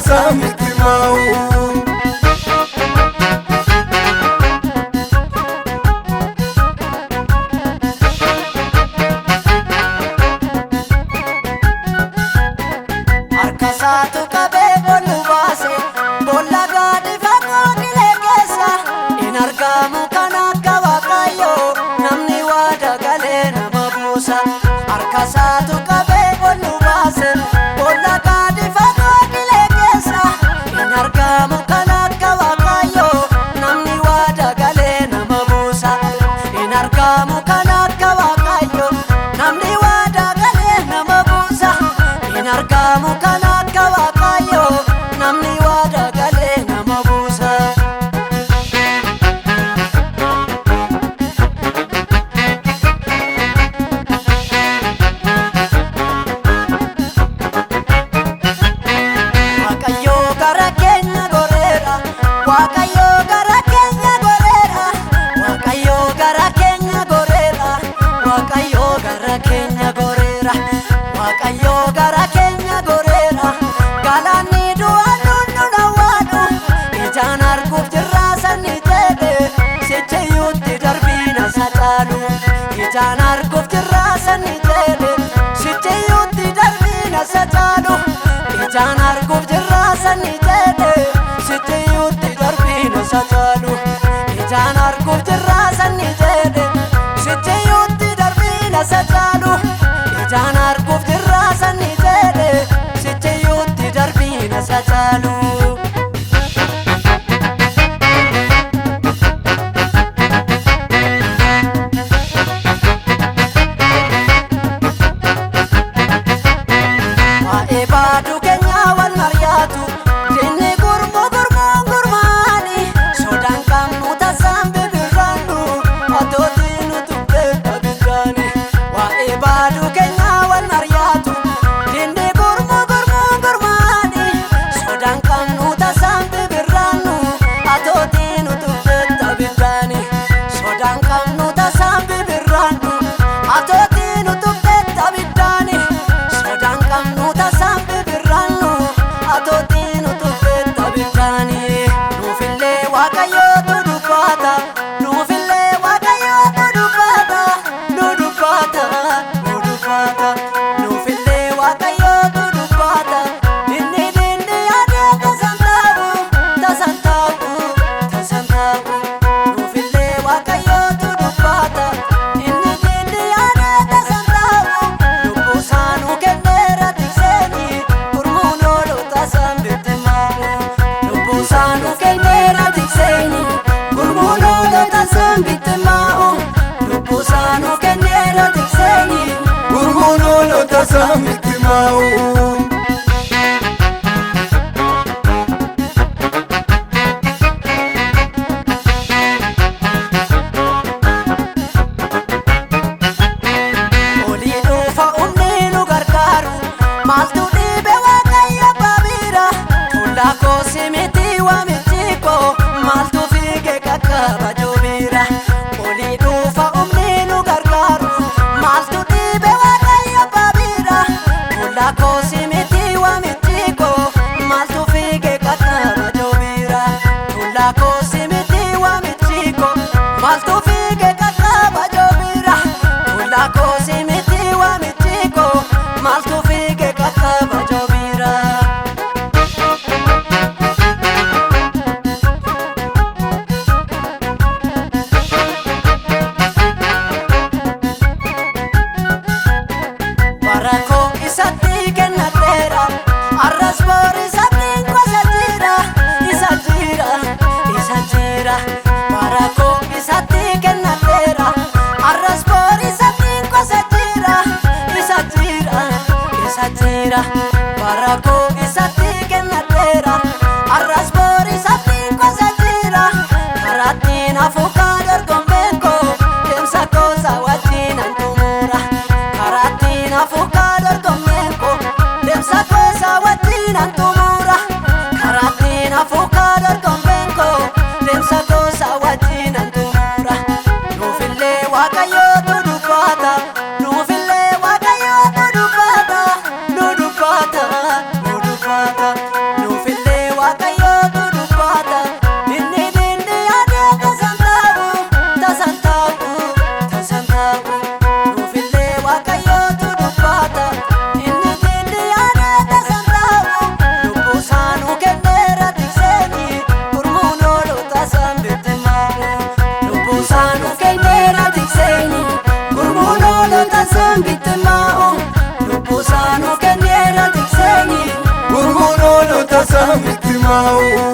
samiti mau Arkasatu kabe bolu base bolla gadi fagoo kileessa in argamu kana kawakayo namni wada gale nama buusa Arkasatu kabe bolu base bolla gadi fagoo kileessa in argamu kana kawakayo namni wada gale nama buusa in argamu kana kawakayo namni wada gale nama buusa in argamu kana kawakayo namni wada gale nama buusa Waqayyo gara keenya goreera Waqayyo gara keenya goreera Waqayyo gara keenya goreera Waqayyo gara keenya goreera Waqayyo gara keenya goreera Galaanni du'aan nu waadu ijaan arguuf jirra sanni jedhe sichiyuutti darbiina sacaalu ijaan arguuf jirra sanni jedhe sichiyuutti darbiina sacaalu ijaan arguuf jirra sanni jedhe sichiyuutti darbiina sacaalu ijaan arguuf jirra sanni jedhe sichiyuutti darbiina sacaalu ijaan arguuf jirra sanni jedhe sichiyuutti darbiina sacaalu Waa'ee baaduu keenya wal mari'atu dinni gurmaani sodaan qabnu tasaan bibirraannu atootii nu tuqee abiddaani Waa'ee baaduu keenya wal mari'atu dinni gurmaani sodaan qabnu tasaan bibirraannu atootii nu tuqee abiddaani sodaan qabnu tasaan bibirraannu atootii nu tuqee abiddaani sodaan qabnu tasaan bibirraannu atootii nu tuqee abiddaani nuufillee waaqayyootu dubbata nuufillee waaqayyootu dubbata nu dubbata nu dubbata nuufillee waaqayyootu dubbata inni yaadee tasan taa'u nuufillee waaqayyootu dubbata inni yaadee tasan taa'u lubbuusaanuu kenneera tikseeni gurmuun ooluu tasan bittimaamu lubbuusaanuu kenneera tikseeni gurmuun ooluu tasan bittimaamu lubbuusaanuu kenneera tikseeni gurmuun oolota samiti mau olii dhufa humni nu gargaaru maaltu dhibe waaqayyo baabira tullaa koo simiti waamichi koo maaltu fiige qaqqaba joobira olii dhufa humni nu gargaaru maaltu dhibe waaqayyo baabira tullaa koo simiti waamichi koo maaltu fiige qaqqaba joobira tullaa koo simiti waamichi koo maaltu fiige qaqqaba joobira tullaa koo simiti waamichi koo maaltu fiige qaqqaba joobira Barakoo isatti kennateera arras boor isatti gosa jira isa jira isa jira Barakoo isatti kennateera arras boor isatti gosa jira isa jira isa jira Barakoo isatti kennateera arras boor isatti gosa jira karattiin hafuukaa dorgommeen koo deemsa goosa wajjin antumura karattiin hafuukaa dorgommeen koo deemsa goosa wajjin antumura karattiin hafuukaa dorgommeen koo deemsa goosa wajjin antumura nuufillee waaqayyootu dubbata nuufillee waaqayyootu dubbata nu dubbata nu dubbata maa'u.